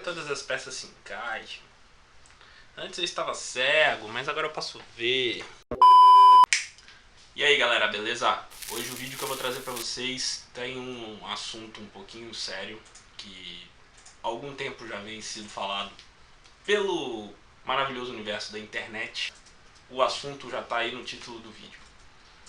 todas as peças se encaixam. Antes eu estava cego, mas agora eu posso ver. E aí galera, beleza? Hoje o vídeo que eu vou trazer pra vocês tem um assunto um pouquinho sério que há algum tempo já vem sido falado pelo maravilhoso universo da internet. O assunto já tá aí no título do vídeo.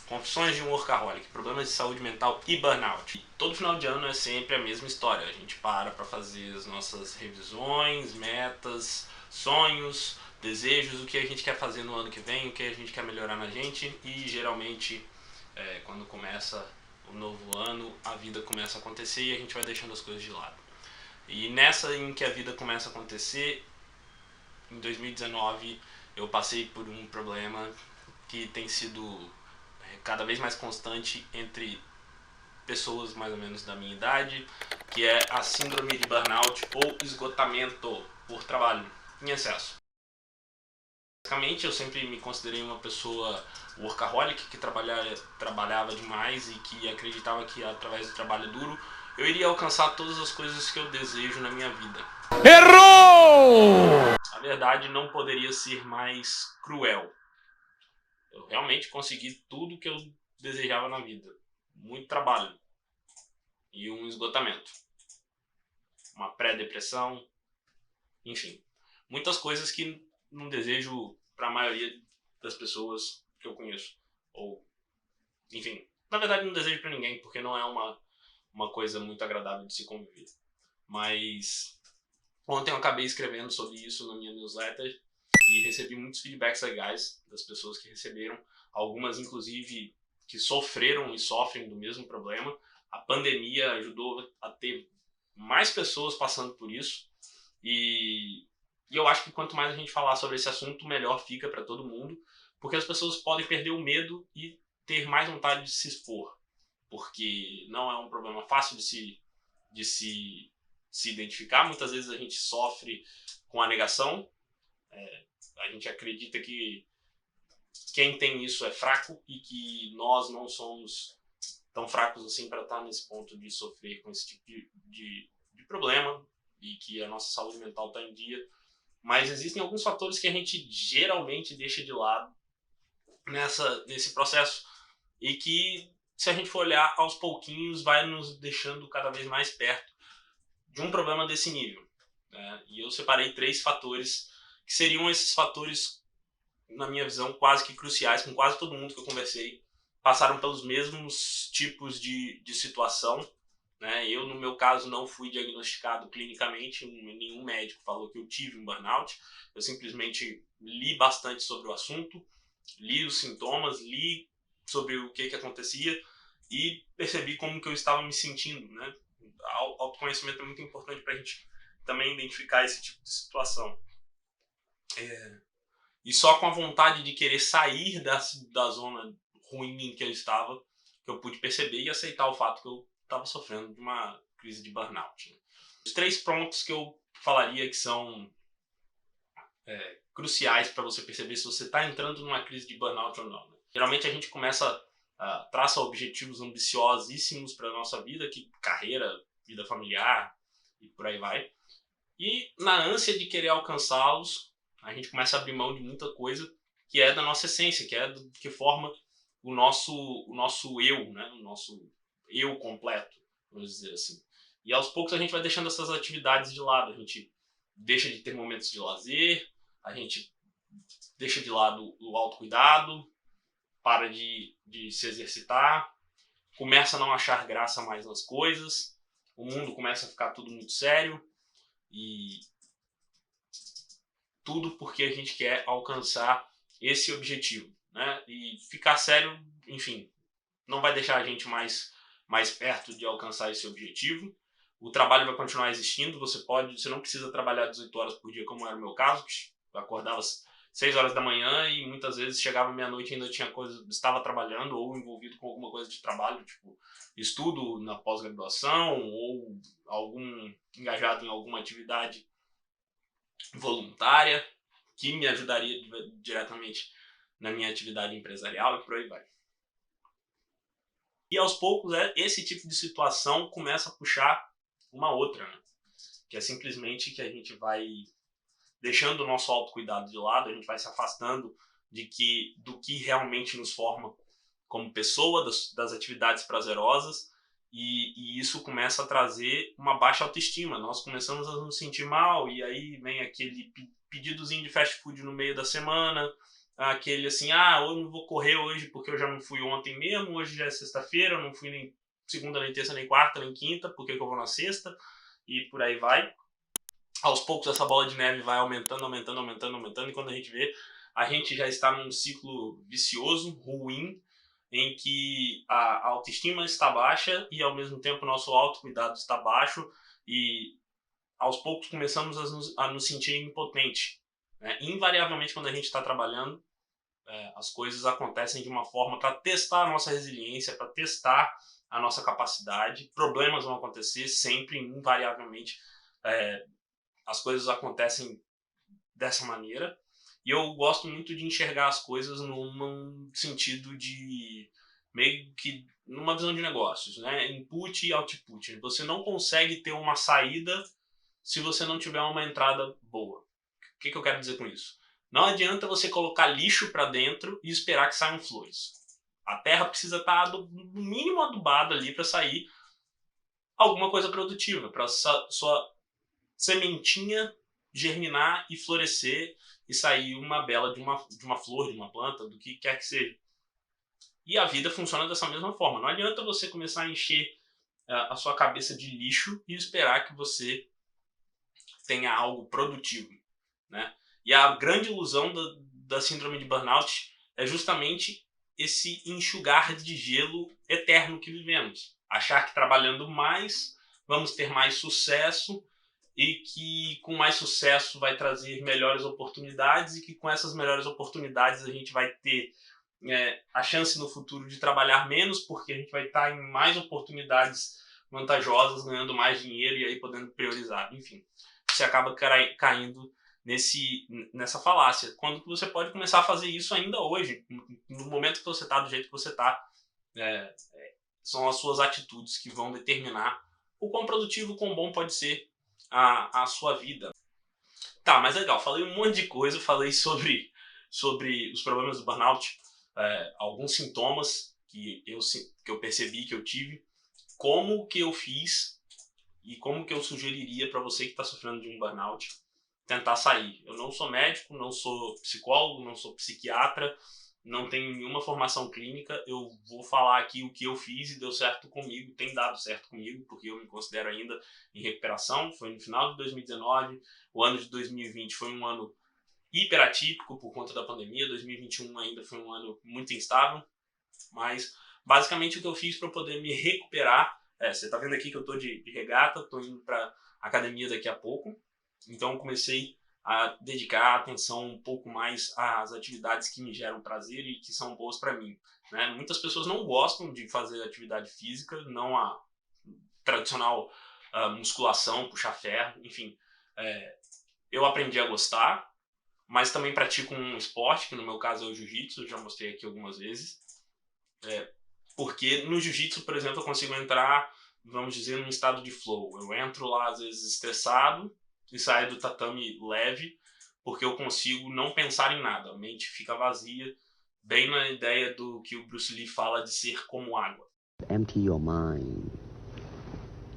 Confissões de um workaholic, problemas de saúde mental e burnout. E todo final de ano é sempre a mesma história. A gente para fazer as nossas revisões, metas, sonhos, desejos, o que a gente quer fazer no ano que vem, o que a gente quer melhorar na gente. E geralmente, quando começa o novo ano, a vida começa a acontecer e a gente vai deixando as coisas de lado. E nessa em que a vida começa a acontecer, em 2019, eu passei por um problema que tem sido cada vez mais constante entre pessoas mais ou menos da minha idade, que é a síndrome de burnout ou esgotamento por trabalho em excesso. Basicamente, eu sempre me considerei uma pessoa workaholic, que trabalhava demais e que acreditava que através do trabalho duro eu iria alcançar todas as coisas que eu desejo na minha vida. Errou! A verdade não poderia ser mais cruel. Eu realmente consegui tudo que eu desejava na vida. Muito trabalho e um esgotamento. Uma pré-depressão, enfim. Muitas coisas que não desejo para a maioria das pessoas que eu conheço. Ou, enfim, na verdade não desejo para ninguém, porque não é uma coisa muito agradável de se conviver. Mas ontem eu acabei escrevendo sobre isso na minha newsletter e recebi muitos feedbacks legais das pessoas que receberam, algumas inclusive que sofreram e sofrem do mesmo problema. A pandemia ajudou a ter mais pessoas passando por isso e eu acho que quanto mais a gente falar sobre esse assunto, melhor fica para todo mundo, porque as pessoas podem perder o medo e ter mais vontade de se expor, porque não é um problema fácil de se identificar. Muitas vezes a gente sofre com a negação. A gente acredita que quem tem isso é fraco e que nós não somos tão fracos assim para estar nesse ponto de sofrer com esse tipo de problema e que a nossa saúde mental está em dia. Mas existem alguns fatores que a gente geralmente deixa de lado nesse processo e que, se a gente for olhar aos pouquinhos, vai nos deixando cada vez mais perto de um problema desse nível, né? E eu separei 3 fatores que seriam esses fatores, na minha visão, quase que cruciais. Com quase todo mundo que eu conversei passaram pelos mesmos tipos de situação, né? Eu, no meu caso, não fui diagnosticado clinicamente, nenhum médico falou que eu tive um burnout. Eu simplesmente li bastante sobre o assunto, li os sintomas, li sobre o que acontecia e percebi como que eu estava me sentindo, né? Autoconhecimento é muito importante para a gente também identificar esse tipo de situação. E só com a vontade de querer sair da zona ruim em que eu estava, que eu pude perceber e aceitar o fato que eu estava sofrendo de uma crise de burnout, né? Os 3 pontos que eu falaria que são cruciais para você perceber se você está entrando numa crise de burnout ou não, né? Geralmente a gente traça objetivos ambiciosíssimos para a nossa vida, que carreira, vida familiar e por aí vai. E na ânsia de querer alcançá-los, a gente começa a abrir mão de muita coisa que é da nossa essência, que forma o nosso eu, né? O nosso eu completo, vamos dizer assim. E aos poucos a gente vai deixando essas atividades de lado, a gente deixa de ter momentos de lazer, a gente deixa de lado o autocuidado, para de se exercitar, começa a não achar graça mais nas coisas, o mundo começa a ficar tudo muito sério e tudo porque a gente quer alcançar esse objetivo, né? E ficar sério, enfim, não vai deixar a gente mais perto de alcançar esse objetivo. O trabalho vai continuar existindo, você não precisa trabalhar 18 horas por dia, como era o meu caso, que eu acordava às 6 horas da manhã e muitas vezes chegava meia-noite e ainda tinha estava trabalhando ou envolvido com alguma coisa de trabalho, tipo estudo na pós-graduação ou engajado em alguma atividade voluntária que me ajudaria diretamente na minha atividade empresarial e por aí vai. E aos poucos esse tipo de situação começa a puxar uma outra, né? que é simplesmente que a gente vai deixando o nosso autocuidado de lado, a gente vai se afastando do que realmente nos forma como pessoa, das atividades prazerosas, e isso começa a trazer uma baixa autoestima. Nós começamos a nos sentir mal, e aí vem aquele pedidozinho de fast food no meio da semana, aquele assim, eu não vou correr hoje porque eu já não fui ontem mesmo, hoje já é sexta-feira, eu não fui nem segunda, nem terça, nem quarta, nem quinta, porque que eu vou na sexta, e por aí vai. Aos poucos essa bola de neve vai aumentando, e quando a gente já está num ciclo vicioso, ruim, em que a autoestima está baixa e ao mesmo tempo o nosso autocuidado está baixo, e aos poucos começamos a nos sentir impotentes, né? Invariavelmente, quando a gente está trabalhando, as coisas acontecem de uma forma para testar a nossa resiliência, para testar a nossa capacidade. Problemas vão acontecer sempre, invariavelmente. As coisas acontecem dessa maneira. E eu gosto muito de enxergar as coisas num sentido de meio que numa visão de negócios, né? Input e output. Você não consegue ter uma saída se você não tiver uma entrada boa. O que eu quero dizer com isso? Não adianta você colocar lixo para dentro e esperar que saiam flores. A terra precisa estar no mínimo adubada ali para sair alguma coisa produtiva, para sua sementinha germinar e florescer e sair uma bela de uma flor, de uma planta, do que quer que seja. E a vida funciona dessa mesma forma. Não adianta você começar a encher a sua cabeça de lixo e esperar que você tenha algo produtivo, né? E a grande ilusão da síndrome de burnout é justamente esse enxugar de gelo eterno que vivemos. Achar que trabalhando mais vamos ter mais sucesso, e que com mais sucesso vai trazer melhores oportunidades, e que com essas melhores oportunidades a gente vai ter a chance no futuro de trabalhar menos, porque a gente vai estar em mais oportunidades vantajosas, ganhando mais dinheiro e aí podendo priorizar. Enfim, você acaba caindo nessa falácia, quando você pode começar a fazer isso ainda hoje, no momento que você está, do jeito que você está. São as suas atitudes que vão determinar o quão produtivo, o quão bom pode ser a sua vida. Tá, mas legal, falei um monte de coisa, falei sobre os problemas do burnout, alguns sintomas que eu percebi que eu tive, como que eu fiz e como que eu sugeriria para você que está sofrendo de um burnout tentar sair. Eu não sou médico, não sou psicólogo, não sou psiquiatra, não tenho nenhuma formação clínica. Eu vou falar aqui o que eu fiz e deu certo comigo, tem dado certo comigo, porque eu me considero ainda em recuperação. Foi no final de 2019, o ano de 2020 foi um ano hiperatípico por conta da pandemia, 2021 ainda foi um ano muito instável, mas basicamente o que eu fiz para poder me recuperar, você está vendo aqui que eu estou de regata, estou indo para academia daqui a pouco, então eu comecei a dedicar atenção um pouco mais às atividades que me geram prazer e que são boas para mim, né? Muitas pessoas não gostam de fazer atividade física, não a tradicional musculação, puxar ferro, enfim. Eu aprendi a gostar, mas também pratico um esporte, que no meu caso é o jiu-jitsu, já mostrei aqui algumas vezes. Porque no jiu-jitsu, por exemplo, eu consigo entrar, vamos dizer, num estado de flow. Eu entro lá, às vezes, estressado e saio do tatame leve, porque eu consigo não pensar em nada. A mente fica vazia, bem na ideia do que o Bruce Lee fala de ser como água. Empty your mind.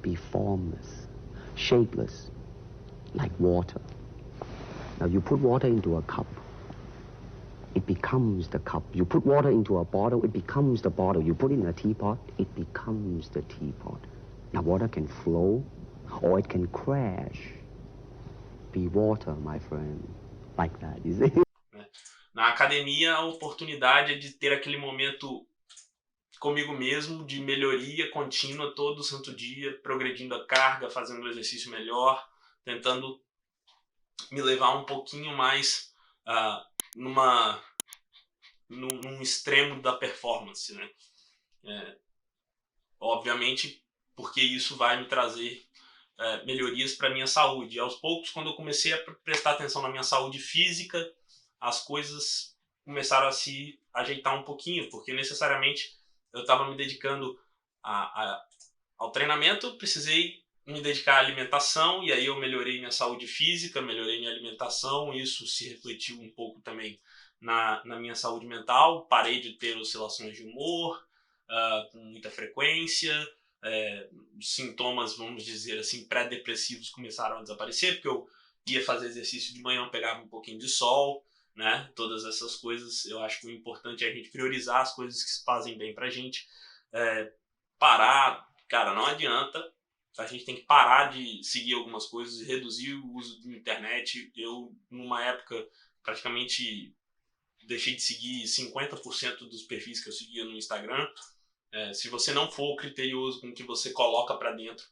Be formless, shapeless, like water. Now you put water into a cup, it becomes the cup. You put water into a bottle, it becomes the bottle. You put it in a teapot, it becomes the teapot. Now water can flow or it can crash. Be water, my friend. Like that, you see? Na academia, a oportunidade é de ter aquele momento comigo mesmo, de melhoria contínua todo santo dia, progredindo a carga, fazendo o exercício melhor, tentando me levar um pouquinho mais num extremo da performance, né? Obviamente, porque isso vai me trazer melhorias para a minha saúde. E aos poucos, quando eu comecei a prestar atenção na minha saúde física, as coisas começaram a se ajeitar um pouquinho, porque necessariamente eu estava me dedicando ao treinamento, precisei me dedicar à alimentação, e aí eu melhorei minha saúde física, melhorei minha alimentação, isso se refletiu um pouco também na minha saúde mental, parei de ter oscilações de humor com muita frequência, os sintomas, vamos dizer assim, pré-depressivos começaram a desaparecer, porque eu ia fazer exercício de manhã, pegava um pouquinho de sol, né? Todas essas coisas, eu acho que o importante é a gente priorizar as coisas que fazem bem pra gente, parar, cara, não adianta, a gente tem que parar de seguir algumas coisas e reduzir o uso da internet. Eu, numa época, praticamente deixei de seguir 50% dos perfis que eu seguia no Instagram. Se você não for criterioso com o que você coloca para dentro,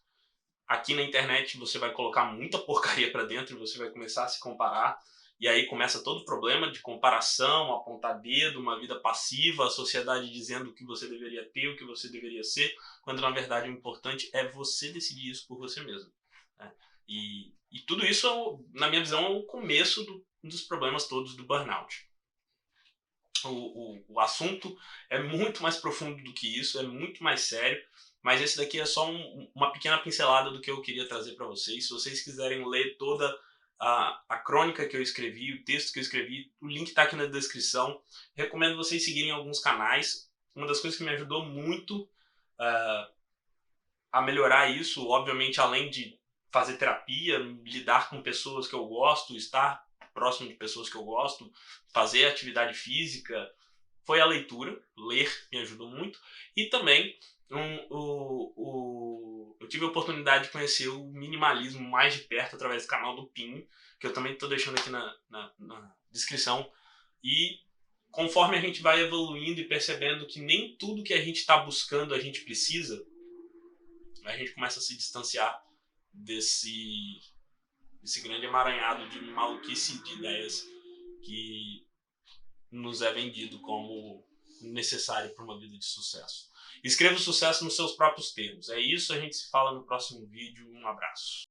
aqui na internet você vai colocar muita porcaria para dentro e você vai começar a se comparar. E aí começa todo o problema de comparação, apontar dedo, uma vida passiva, a sociedade dizendo o que você deveria ter, o que você deveria ser, quando na verdade o importante é você decidir isso por você mesmo, né? E tudo isso, na minha visão, é o começo dos problemas todos do burnout. O assunto é muito mais profundo do que isso, é muito mais sério, mas esse daqui é só uma pequena pincelada do que eu queria trazer para vocês. Se vocês quiserem ler toda a crônica que eu escrevi, o texto que eu escrevi, o link está aqui na descrição. Recomendo vocês seguirem alguns canais. Uma das coisas que me ajudou muito a melhorar isso, obviamente, além de fazer terapia, lidar com pessoas que eu gosto, estar próximo de pessoas que eu gosto, fazer atividade física, foi a leitura. Ler me ajudou muito. E também eu tive a oportunidade de conhecer o minimalismo mais de perto através do canal do Pinho, que eu também estou deixando aqui na descrição. E conforme a gente vai evoluindo e percebendo que nem tudo que a gente está buscando a gente precisa, a gente começa a se distanciar desse grande emaranhado de maluquice de ideias que nos é vendido como necessário para uma vida de sucesso. Escreva o sucesso nos seus próprios termos. É isso, a gente se fala no próximo vídeo. Um abraço.